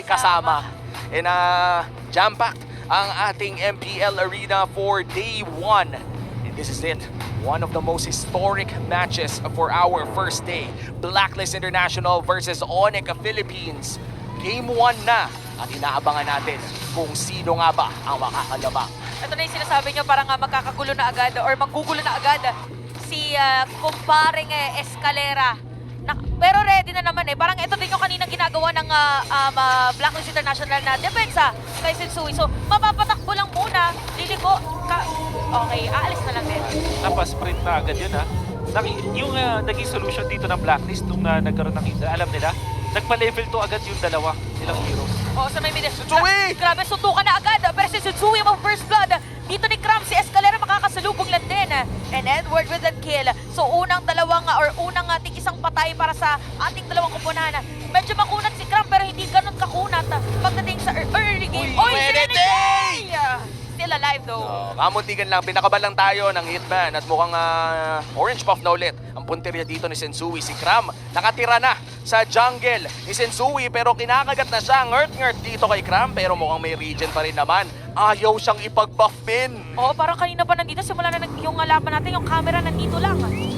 kasama. And jam-packed ang ating MPL Arena for day 1. And this is it. One of the most historic matches for our first day. Blacklist International versus Onyx Philippines. Game 1 na. At inaabangan natin kung sino nga ba ang makakalabang. Ito na yung sinasabi nyo, parang magkakagulo na agad or maggugulo na agad si kumparing Escalera. Pero ready na naman eh. Parang ito din yung kanina ginagawa ng Blacklist International na depensa kay Sensui. So, mapapatakbo lang muna. Liliko. Okay, aalis na lang din. Napasprint na agad yun ha. Yung naging solution dito ng Blacklist nung nagkaroon ng alam nila, nagpa-level 2 agad yung dalawa nilang hero. Oo, sa may middle. Sensui! Grabe, suntukan na agad. Pero si Sensui ang first blood. Dito ni Cram, si Escalera makakasalubong lang din. And Edward with that kill. So unang isang patay para sa ating dalawang kupunan. Medyo makunat si Cram pero hindi ganun kakunat pagdating sa early game. Uy, si Renegade! Still alive though. Kamuntikan lang, pinakaban lang tayo ng Hitman at mukhang orange buff na ulit. Ang punteriya dito ni Sensui, si Cram, nakatira na sa jungle ni Sensui pero kinakagat na siya. Ngert dito kay Cram pero mukhang may regen pa rin naman. Ayaw siyang ipag-buff din. Oo, parang kanina pa nandito, simula na yung laban natin, yung camera nandito lang.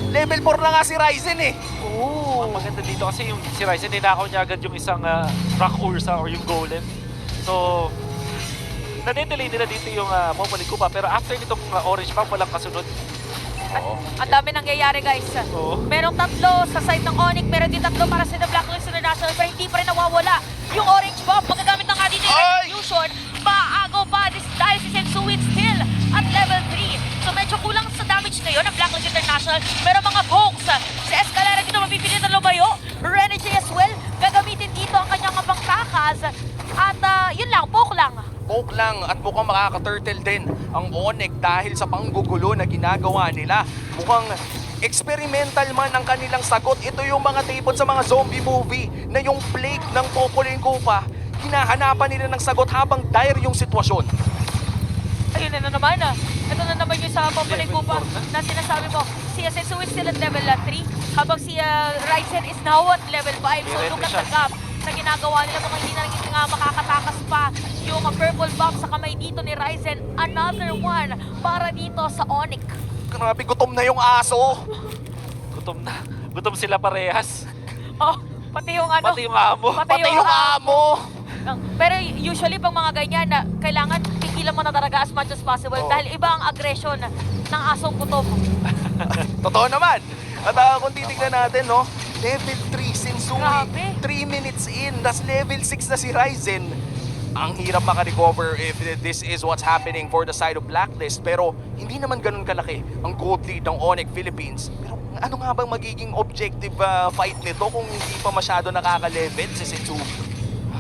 Level 4 na nga si Ryzen eh. Oo. Ang maganda dito kasi yung si Ryzen, ninakaw niya agad yung isang Rock Ursa or yung Golem. So, na-delay nila dito yung Momoli Kupa pero after nitong orange pack, walang kasunod. Ang dami nangyayari guys. Oo. Merong tatlo sa side ng Onyx, meron din tatlo para sa The Blacklist International pero hindi pa rin nawawala. Yung orange bomb, magagamit na nga din yung execution. Maago pa dahil si Sensui still at level 3. So medyo kulang sa damage ngayon ng Blacklist International. Meron mga pokes. Si Escalera dito mapipilit na lumayo. Renegade as well. Gagamitin dito ang kanyang pangtakas. At yun lang, poke lang. Poke lang at mukhang makaka-turtle din ang Onyx dahil sa panggugulo na ginagawa nila. Mukhang experimental man ang kanilang sagot. Ito yung mga tapon sa mga zombie movie na yung plague ng Popolin Kupa, hinahanapan nila ng sagot habang dire yung sitwasyon. Ayun na naman. Ito na naman yung sa Popolin Kupa na sinasabi mo. Si Sensui is still at level 3 habang si Ryzen is now at level 5. So look at the gap na ginagawa nila. Mukhang hindi na rin nga makakatakas pa yung purple buff sa kamay dito ni Ryzen. Another one para dito sa Onyx. Grabe, gutom na yung aso. Gutom na. Gutom sila parehas. Oh, pati yung ano. Pati yung amo. Pati yung amo. Pero usually pang mga ganyan na kailangan tigilan mo na talaga as much as possible dahil iba ang aggression ng asong gutom. Totoo naman. At kung titignan natin, no, level 3 Sensui, Grabe. 3 minutes in, tas level 6 na si Ryzen. Ang hirap makarecover if this is what's happening for the side of Blacklist. Pero hindi naman ganun kalaki ang gold lead ng Onyx Philippines. Pero ano nga bang magiging objective fight nito kung hindi pa masyado nakaka-level si Sensui?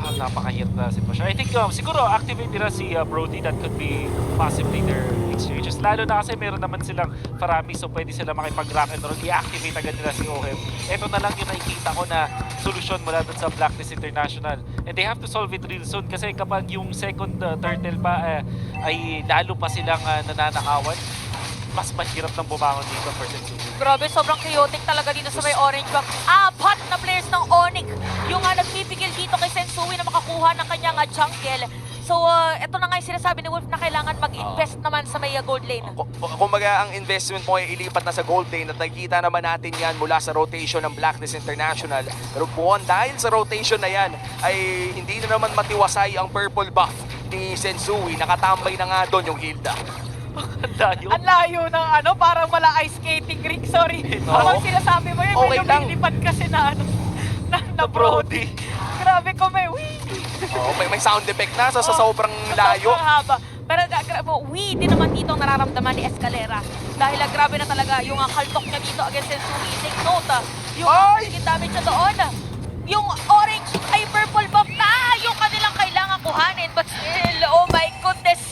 Napakahirap na sitwasyon. I think siguro activate nila si Brody. That could be possibly their exchanges. Lalo na kasi meron naman silang Farami so pwede sila makipag-rock and roll. I-activate agad nila si Ohem. Ito na lang yung nakikita ko na solusyon mula dun sa Blacklist International. And they have to solve it real soon kasi kapag yung second turtle pa ay lalo pa silang nananakawan, mas mahirap nang bumangon dito for Sensui. Grabe, sobrang chaotic talaga dito sa may orange buff. 4 na players ng Onyx yung nagpipigil dito kay Sensui na makakuha ng kanyang jungle. So, ito na nga yung sinasabi ni Wolf na kailangan mag-invest naman sa may gold lane. Kumbaga, ang investment mo ay ilipat na sa gold lane at nakikita naman natin yan mula sa rotation ng Blacklist International. Pero buwan, dahil sa rotation na yan, ay hindi na naman matiwasay ang purple buff ni Sensui. Nakatambay na nga doon yung Hilda. Ang layo ng parang mala ice skating rink, sorry. Habang sinasabi mo yun, Okay medyo lang. lumilipad kasi na na Brody. Grabe ko may May sound effect na sa sobrang layo. Sobrang haba. Pero din naman dito ang nararamdaman ni Escalera. Dahil grabe na talaga yung kaltok niya dito against Sensui. Take note, yung naging damage niya doon. Yung orange ay purple buff na yung kanilang kailangan kuhanin. But still, oh my goodness.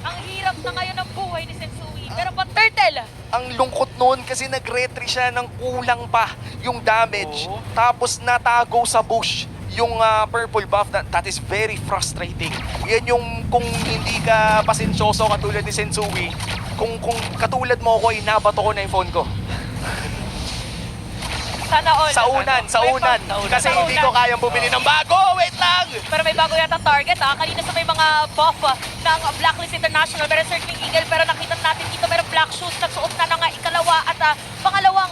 Ang hirap na ngayon ng buhay ni Sensui. Pero pa turtle. Ang lungkot noon kasi nag-retry siya ng kulang pa yung damage. Oo. Tapos natago sa bush yung purple buff. That is very frustrating. Yan yung kung hindi ka pasensyoso katulad ni Sensui, kung katulad mo ako, inabato ko na yung phone ko. Sana all. Sa unan. Kasi Sa hindi ko unan. kayang bumili ng bago. Wait lang! Pero may nagbago yata target kanina sa may mga buff ng Blacklist International. Meron Circling Eagle pero nakita natin dito meron Black Shoes nagsuot na ng ikalawa at pangalawang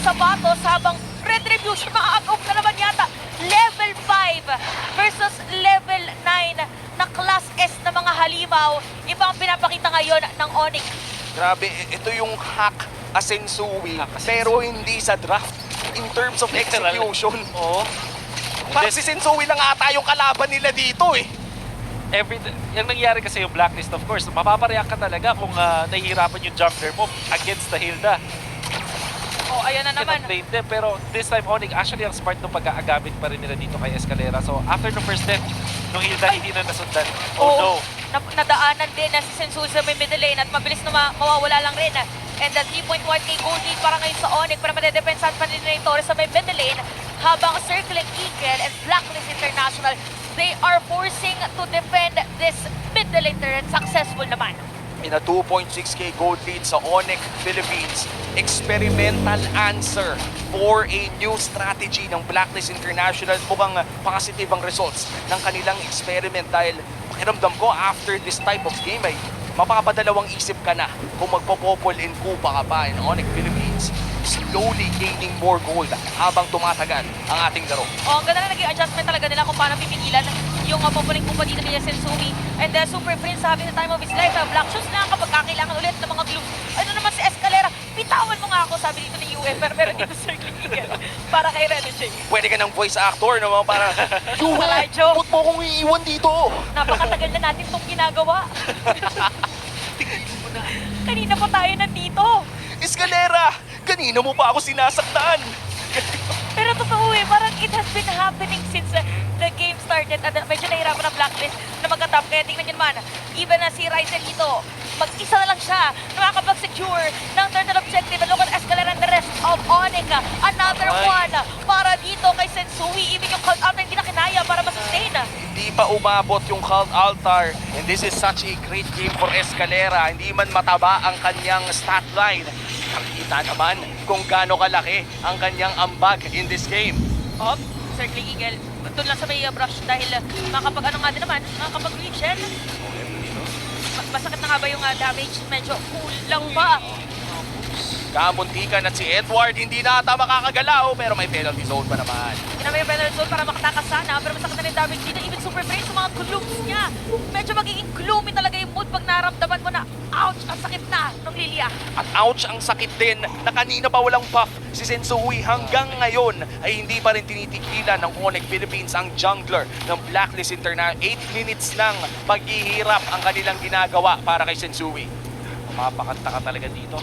sapatos habang Retribution maaagaw na naman yata. Level 5 versus level 9 na Class S na mga halimaw. Ibang pinapakita ngayon ng Onyx. Grabe, ito yung hack Asensui, pero hindi sa draft. In terms of execution. Oo. Parang si Sensui lang ata yung kalaban nila dito eh. Yung nangyari kasi yung Blacklist, of course, mapapareact ka talaga kung nahihirapan yung jungler mo against the Hilda. Oh, ayan na naman. Cannot blame them, pero this time Onyx, actually ang smart nung pag-aagamit pa rin nila dito kay Escalera. So after the first death, nung Hilda hindi na nasundan. Oh no. Nadaanan din na si Sensui sa may middle lane at mabilis na mawawala lang rin. And the 3.1k gold lead para ngayon sa Onyx para madedepensahan pa rin na yung Torres sa may middle lane habang Circling Eagle and Blacklist International, they are forcing to defend this middle lane turret. Successful naman. In a 2.6k gold lead sa Onyx Philippines, experimental answer for a new strategy ng Blacklist International. Mukhang positive ang results ng kanilang experiment dahil pakiramdam ko after this type of game ay mapapadalawang isip ka na kung magpopopol in Kupa ka pa in Onyx Philippines. Slowly gaining more gold habang tumatagal ang ating laro. Oh, ang ganda na naging adjustment talaga nila kung paano pipigilan yung populing Kupa dito ni Sensui. And Super Prince having the time of his life. Black Shoes na kapag kakailangan ulit ng mga glue. Ano naman si Escalera, bitawan mo nga ako, sabi dito ni UE, pero meron dito Circling Eagle para kay Renegade. Pwede ka ng voice actor naman para Wala, Joe. huwag mo kong iiwan dito. Napakatagal na natin itong ginagawa. Kanina pa tayo nandito. Escalera, kanina mo pa ako sinasaktan. Pero totoo parang it has been happening since the game started. At medyo nahirapan ang Blacklist na mag-top. Kaya tingnan nyo naman, even na si Ryzel dito, mag-isa na lang siya na makakapag-secure ng third objective. And look at Escalera and the rest of Onyx. Another one para dito kay Sensui. Even yung cult out na hindi na kinaya para masustain. Hindi pa umabot yung Cult Altar. And this is such a great game for Escalera. Hindi man mataba ang kanyang stat line. Nakita naman kung gaano kalaki ang kanyang ambag in this game. Circling Eagle, doon lang sa may brush dahil makapag ano nga din naman, makapag-reach. Masakit na nga ba yung damage? Medyo kulang pa. Kamuntikan at si Edward hindi na ata makakagalaw pero may penalty zone pa naman. Hindi na may penalty zone para makatakas sana pero masakit na rin damage dito. Even Super Prince sa mga glooms niya. Medyo magiging gloomy talaga yung mood pag naramdaman mo na ouch, ang sakit na ng Lilia. At ouch ang sakit din na kanina pa walang buff si Sensui hanggang ngayon ay hindi pa rin tinitigilan ng Onyx Philippines ang jungler ng Blacklist International. 8 minutes lang paghihirap ang kanilang ginagawa para kay Sensui. Mapakanta ka talaga dito.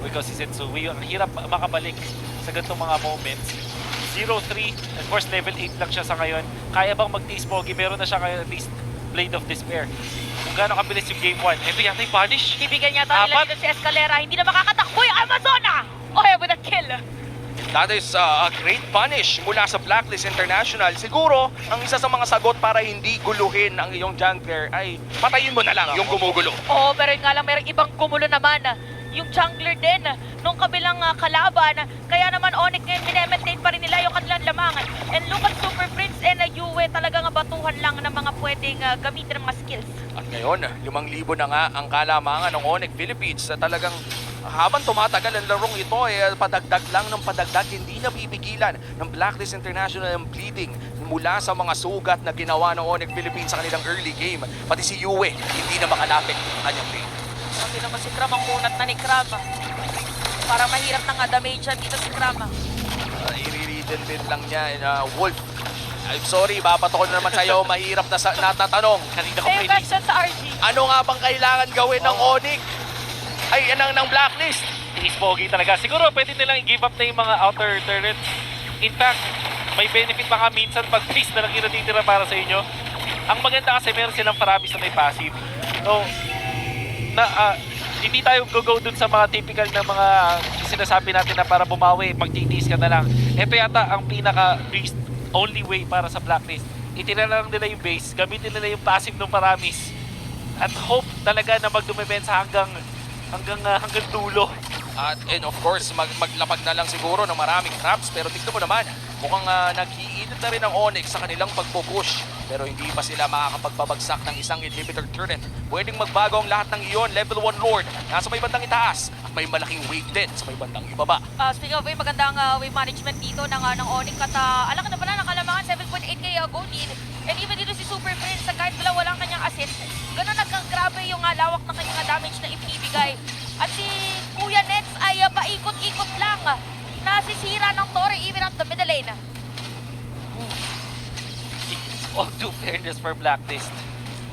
Ikaw si Sensui, ang hirap makabalik sa ganitong mga moments. 0-3, of course level 8 lang siya sa ngayon. Kaya bang mag-taste pogi? Meron na siya ngayon at least Blade of Despair. Kung gaano kabilis yung game 1. Ito yata yung punish. Ibigyan niya tayo nila dito si Escalera. Hindi na makakatakbo yung Amazona! Okay, with a kill. That is a great punish mula sa Blacklist International. Siguro, ang isa sa mga sagot para hindi guluhin ang iyong jungler ay patayin mo na lang yung gumugulo. Oo, pero yun nga lang, mayroong ibang gumulo naman. Yung jungler din, nung kabilang kalaban. Kaya naman Onyx ngayon, minemaintain pa rin nila yung kanilang lamangan. And look at Super Prince and Yue, talagang batuhan lang ng mga pwedeng gamitin ng mga skills. At ngayon, 5,000 na nga ang kalamangan ng Onyx Philippines. Talagang habang tumatagal ang larong ito, padagdag lang ng padagdag, hindi na bibigilan ng Blacklist International ang bleeding mula sa mga sugat na ginawa ng Onyx Philippines sa kanilang early game. Pati si Yue, hindi na makalapit ang kanyang lane. Pati naman si Kram ang kunat na ni Kram. Para mahirap na nga damage dito si Kram. I-readen din lang niya, Wolf. I'm sorry, babato ko na naman sa'yo. Mahirap na natanong. Kanina ko Same question sa RG. Ano nga bang kailangan gawin ng Onyx? Ay, ng Blacklist. Taste pogi talaga. Siguro pwede nilang i-give up na yung mga outer turrets. In fact, may benefit pa ka minsan pag face na lang yung natitira para sa inyo. Ang maganda kasi meron silang paramis na may passive. So, hindi tayo go dun sa mga typical na mga sinasabi natin na para bumawi, magtitiis ka na lang. Ito yata ang pinaka-least only way para sa Blacklist. Itira lang nila yung base, gamitin nila yung passive ng paramis. At hope talaga na magdumibensa hanggang dulo. And of course, maglapag na lang siguro ng maraming traps. Pero tignan mo naman, Mukhang nag-iinit na rin ang Onyx sa kanilang pagpupush. Pero hindi pa sila makakapagbabagsak ng isang inhibitor turret. Pwedeng magbago ang lahat ng iyon. Level 1 Lord, nasa may bandang itaas. At may malaking wave din sa may bandang ibaba. Speaking of wave, magandang wave management dito ng Onyx at alam ka na pala, nakalamangan 7.8k gold lead. And even dito si Super Prince, kahit walang kanyang assist, ganun nagkagrabe yung lawak ng kanyang damage na ibibigay. At si Kuya Nets ay paikot-ikot lang. Nasisira ng Torre even at the middle lane. All due fairness for Blacklist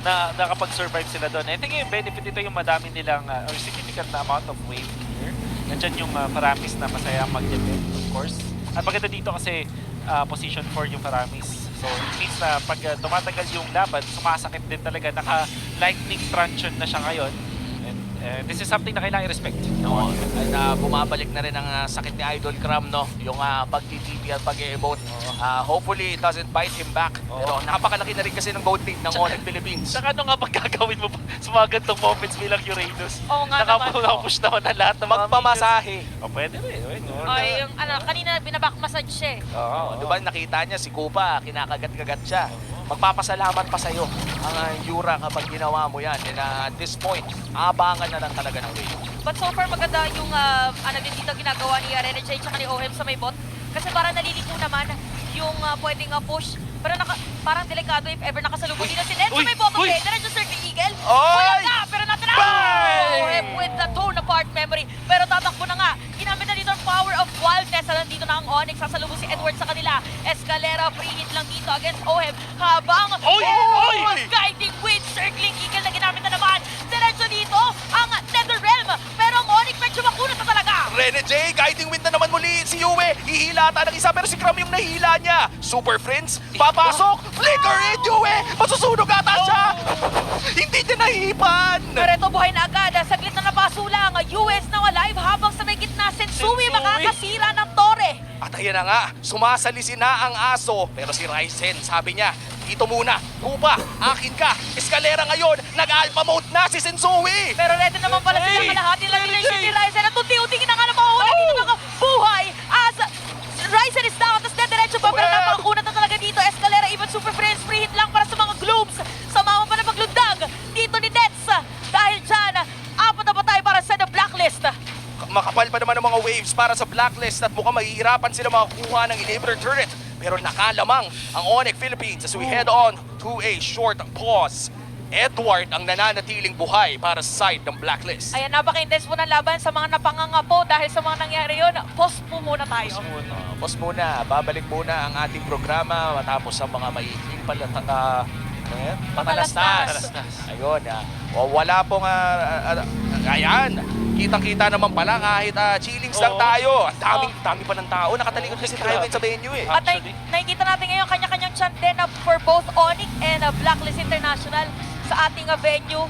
na nakapag-survive sila doon. I think yung benefit dito yung madami nilang or significant na amount of wave here. Nandiyan yung Faramis na masaya mag-defend, of course. At maganda dito kasi position 4 yung Faramis. So it means na pag tumatagal yung laban, sumasakit din talaga. Naka-lightning truncheon na siya ngayon. And this is something na kailangan i-respect. No, at bumabalik na rin ang sakit ni Idol Cram, no? Yung pag-TTP at pag-e-emote. Hopefully, it doesn't bite him back. Pero napakalaki na rin kasi ng gold lead ng Onyx Philippines. Saka ano nga bang gagawin mo sa mga gantong moments bilang Uranus? Oo nga naman. Nakapush naman na lahat ng mga Magpamasahe. Pwede rin. Ay, yung kanina binaback massage siya eh. Oo, Di ba nakita niya si Kupa, kinakagat-kagat siya. Magpapasalamat pa sa'yo ang Yura kapag ginawa mo yan. And at this point, abangan na lang talaga ng wave. But so far maganda yung din dito ginagawa ni Renegade tsaka ni OM sa may bot. Kasi parang naliliko naman yung pwedeng push. Pero parang delikado if ever nakasalubong dito si Ned sa may bottom lane. Diretso Circle Eagle. Wala na, pero natin na! OM with the tone apart memory. Pero tatakbo na nga. Ginamit na dito ang power of wildness. Nandito na ang Onyx. Sasalubong si Edward sa kanila. Escalera, free hit lang dito against OM. Habang guiding wind, Circling Eagle na ginamit na naman. Diretso dito ang Netherrealm. Pero ang Onyx medyo makunat na talaga. Rene J, guiding wind na naman muli si Yue. Hihilata ng isa pero si Kram yung nahihila niya. Super Friends, papasok. Flicker in, Yue. Masusunog ata siya. Hindi niya nahihipan. Pero ito buhay na agad. Saglit na napaso lang. US now alive habang sa may gitna. Sensui makakasira ng Torre. At ayan na nga, sumasalisi na ang aso. Pero si Ryzen, sabi niya, dito muna, Kupa, akin ka. Eskalera ngayon, nag-alpha mode na si Sensui. Pero ready naman pala sila kalahati lang relation ni Ryzen. At unti-unti na nga namahula dito mga buhay. As Ryzen is down, tapos diretso pa. Pero napakakunat na talaga dito. Escalera, even Super Friends, free hit lang para sa mga Glooms. Samawa pa na maglundag dito ni Nets. Dahil dyan, apat na patay para sa The Blacklist. Makapal pa naman ang mga waves para sa Blacklist at mukhang mahihirapan sila makakuha ng inhibitor turret. Pero nakalamang ang Onyx Philippines as we head on to a short pause. Edward ang nananatiling buhay para sa side ng Blacklist. Ayan, napaka-intense po ng laban sa mga napangangapo dahil sa mga nangyari yun. Pause po muna tayo. Pause muna, babalik muna ang ating programa matapos ang mga maikling patalastas. Ayun, wala pong, ayan, kitang-kita naman pala kahit chillings lang tayo. Ang dami pa ng tao, nakatalikod kasi tayo ngayon sa venue eh. At nakikita natin ngayon kanya-kanyang chant din for both Onyx and Blacklist International sa ating venue.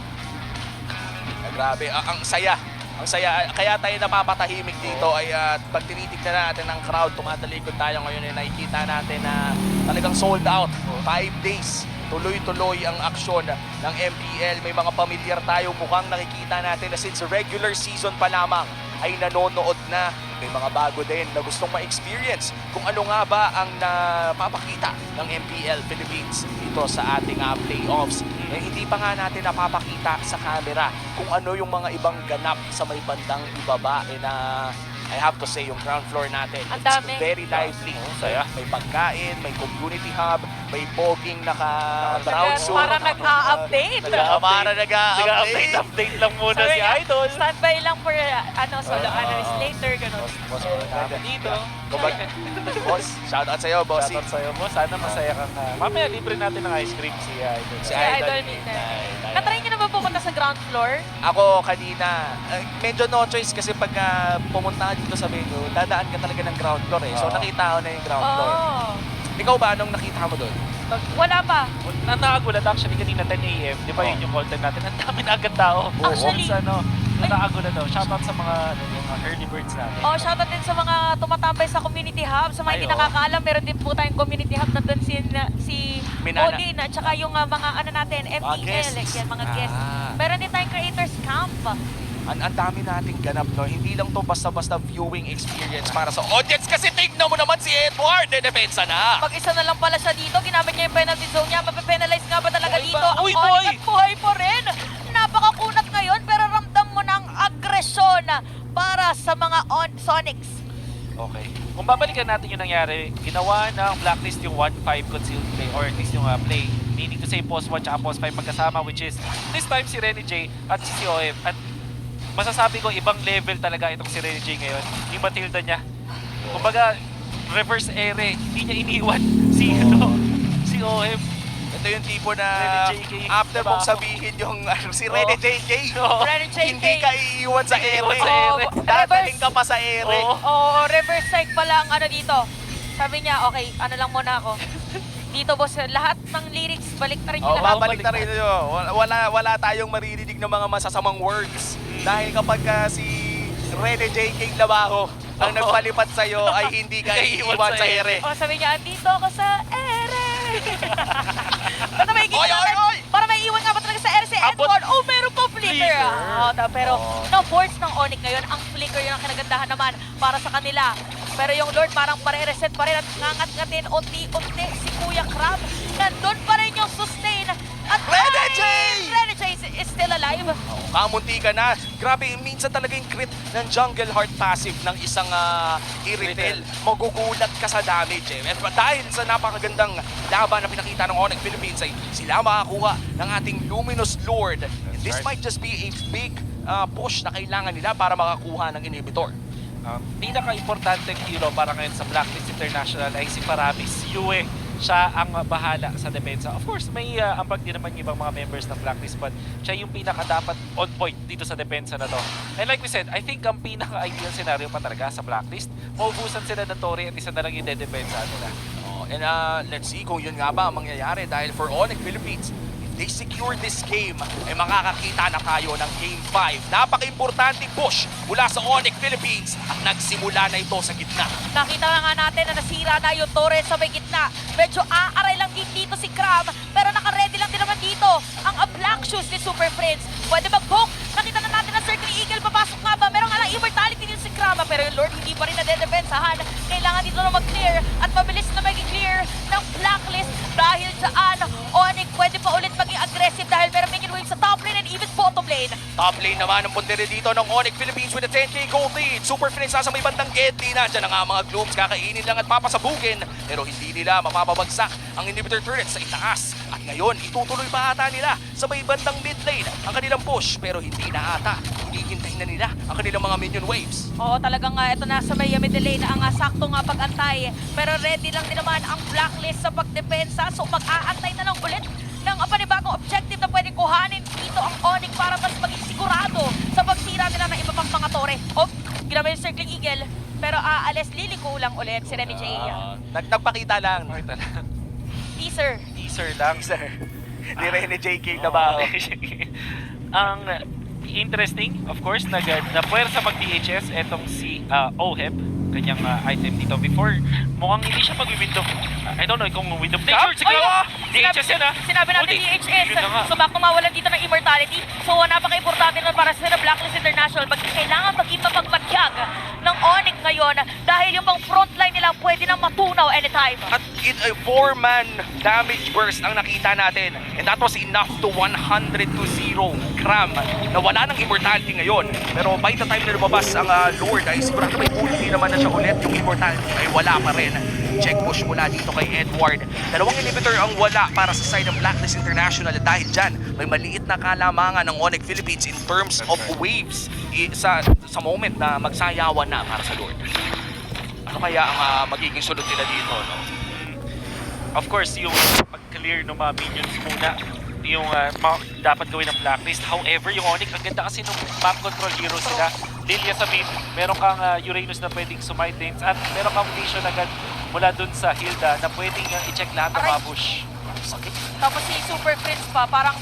Grabe, ang saya. Ang saya, kaya tayo napapatahimik dito ay pag tinitignan natin ng crowd, tumatalikod tayo ngayon ay nakikita natin na talagang sold out. 5 days, tuloy-tuloy ang aksyon ng MPL. May mga pamilyar tayo mukhang nakikita natin na since regular season pa lamang ay nanonood na. May mga bago din na gustong ma-experience kung ano nga ba ang napapakita ng MPL Philippines dito sa ating playoffs. Eh, hindi pa nga natin napapakita sa camera kung ano yung mga ibang ganap sa may bandang ibaba. Na I have to say, yung ground floor natin, Ang it's dami. very lively. Saya. May pagkain, may community hub, may poging naka-brown suit. Para nag-a-update. Para nag-a-update. Update lang muna si Sorry, Idol. Standby lang for solo analyst later, gano'n. Dito. Boss, shoutout sa'yo, bossy. Shoutout sa'yo mo. Sana masaya ka na. Mamaya libre natin ng ice cream si Idol. Si Si Idol Midnight. Natry niyo na ba pumunta sa ground floor? Ako kanina, medyo no choice kasi pag pumunta ka dito sa venue, dadaan ka talaga ng ground floor eh. So Oo. nakita ko na yung ground floor. Oo. Ikaw ba, anong nakita mo doon? Wala pa. Nakakagulat actually kanina 10 a.m. Di ba yun yung call time natin? Ang dami na agad tao. Actually, Sa nakakagulat daw. Shoutout sa mga early birds natin. Oh, shoutout din sa mga tumatambay sa community hub. Sa mga hindi Ay, oo. nakakaalam, meron din po tayong community hub na doon si Minana. Odin at saka yung mga natin, MPL, guests. yan, mga guests. Ah. Meron din tayong creators camp. ang dami nating ganap, no? Hindi lang to basta-basta viewing experience para sa audience kasi tignan mo naman si Edward, depensa na. Mag-isa na lang pala siya dito, ginamit niya yung penalty zone niya, mape-penalize nga ba talaga Buhay dito? pa. Ang Uy, Onyx boy! at buhay pa rin. Napakakunat ngayon pero ramdam mo ng agresyon para sa mga Sonics. Okay. Kung babalikan natin yung nangyari, ginawa ng Blacklist yung 1-5 concealed play or at least yung play. Meaning to say post 1 at post 5 magkasama, which is this time si Renny J at si COM. At masasabi ko ibang level talaga itong si Renny J ngayon. Yung Matilda niya. Kumbaga, reverse ere, hindi niya iniwan si OM. Ito yung tipo na Rene JK. after mong sabihin yung si Rene JK, Rene JK. hindi ka iiwan sa ere. Iiwan sa ere. Dadaling ka pa sa ere. Oo. Oo, reverse psych pala ang ano dito. Sabi niya, okay, ano lang muna ako. Dito boss, lahat ng lyrics, balik na rin yung Oh, lahat. babalik na rin yun. Wala tayong maririnig ng mga masasamang words. Dahil kapag si Rene JK Labajo ang nagpalipat sa'yo ay hindi ka iiwan sa ere. O sabi niya, andito ako sa ere. Para may Oy, oy, oy! Para may iwan nga ba talaga sa ere si Abot. Edward? Oh, meron pa flicker. Flicker. Pero no boards ng Onyx ngayon, ang flicker yun ang kinagandahan naman para sa kanila. Pero yung Lord parang pare-reset pa rin at ngangat-ngatin unti-unti si Kuya Crab. Nandun pa rin yung sustain. At Rene J! Rene J is still alive. Kamunti ka na. Grabe, minsan talaga yung crit ng Jungle Heart passive ng isang Iritel. Magugulat ka sa damage eh. At dahil sa napakagandang laban na pinakita ng Onyx Philippines ay sila makakuha ng ating Luminous Lord. And this might just be a big push na kailangan nila para makakuha ng inhibitor. Pinaka-importante hero para ngayon sa Blacklist International ay si Paramis. Yue, siya ang bahala sa depensa. Of course, may ambag din naman yung ibang mga members ng Blacklist, but siya yung pinaka-dapat on point dito sa depensa na to. And like we said, I think ang pinaka-ideal scenario pa talaga sa Blacklist, maubusan sila ng Tori at isa na lang yung dedepensa nila. And let's see kung yun nga ba ang mangyayari dahil for Onyx Philippines, they secure this game, ay makakakita na tayo ng Game 5. Napaka-importanting push mula sa Onyx Philippines at nagsimula na ito sa gitna. Nakita na nga natin na nasira na yung Torres sa may gitna. Medyo aaray lang din dito si Crab, pero naka-ready lang din naman dito ang Black Shoes ni Super Friends. Pwede mag-poke. Nakita na natin na Circle Eagle, papasok nga ba? Meron nga lang immortality din si Crab, pero yung Lord hindi pa rin nadedepensahan. Kailangan dito na mag-clear at mabilis na maging clear ng Blacklist dahil dyan, Onyx pwede pa ulit maging aggressive dahil meron minion wave sa top lane and even bottom lane. Top lane naman ang puntere dito ng Onyx Philippines with a 10k gold lead. Super Friends nasa may bandang Gedli na. Diyan na nga mga Glooms kakainin lang at papasabugin. Pero hindi nila mapapabagsak ang inhibitor turret sa itaas. At ngayon, itutuloy pa ata nila sa may bandang mid lane ang kanilang push. Pero hindi na ata. Hinihintay na nila ang kanilang mga minion waves. Oo, talagang ito na sa may middle lane ang sakto nga pag-antay. Pero ready lang din naman ang Blacklist sa pagdepensa. So mag-aantay na lang ulit ng panibagong objective na pwedeng kuhanin dito ang Onyx para mas maging sigurado sa pagsira nila ng iba pang mga tore. Oh, ginawa yung Circling Eagle. Pero aalis, liliko lang ulit si Rene J. Nagpakita lang. Makita lang. Teaser. Teaser lang. Sir, ni Rene JK na ba? Ang interesting, of course, na-puwersa mag-DHS etong si OHEB, kanyang item dito. Before, mukhang hindi siya mag-window. I don't know kung window nature siguro. DHS yan Sinabi natin DHS. So baka mawalan dito ng immortality. So napaka-importante naman para sa Blacklist International. Kailangan maging mapagpatyag ng Onyx ngayon dahil yung pang frontline nila pwede na matunaw anytime. At in a 4-man damage burst ang nakita natin. And that was enough to 100-0 Cram na wala ng immortality ngayon. Pero by the time na lumabas ang Lord ay sigurado may ulti naman na siya ulit. Yung immortality ay wala pa rin. Check push mula dito kay Edward. Dalawang inhibitor ang wala para sa side ng Blacklist International. Dahil dyan, may maliit na kalamangan ng Onyx Philippines in terms of waves sa moment na magsayawan na para sa Lord. Ano kaya ang magiging sunod nila dito? No? Of course, yung pag-clear ng mga minions muna, yung dapat gawin ng Blacklist. However, yung Onyx, ang ganda kasi nung map control hero sila. Lilia sa mid, meron kang Uranus na pwedeng sumite lanes at meron kang vision agad mula dun sa Hilda na pwedeng i-check lahat ng mga bush. Sakit. Tapos si Super Prince pa, parang,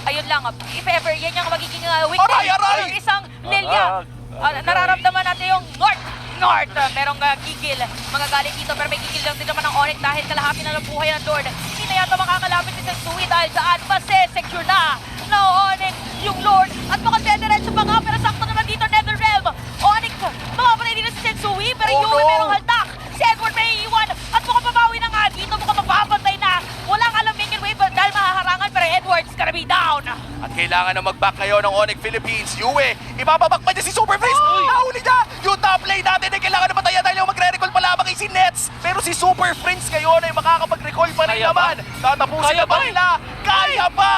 ayun lang, if ever, yan yung magiging weakness Aray! ng isang Lilia. Nararamdaman natin yung North. Merong gigil. Mga galing dito, pero may gigil lang din naman ng Onyx dahil kalahati na ng buhay ng Lord. Hindi na yata makakalapit si Sensui dahil saan, secure na Onyx yung Lord. At makadediretso pa nga, pero sakto na Kailangan na mag-back kayo ng Onyx Philippines. Yue, ibababak pa niya si Super Freeze. Nahuli niya! Yung top lane natin ay kailangan na matayan dahil yung magre-recall pa lamang ay si Nets. Pero si Super Freeze ngayon ay makakapag-recall pa rin Kaya ba? naman. Tatapusin Kaya na ba ba? nila? Kaya pa!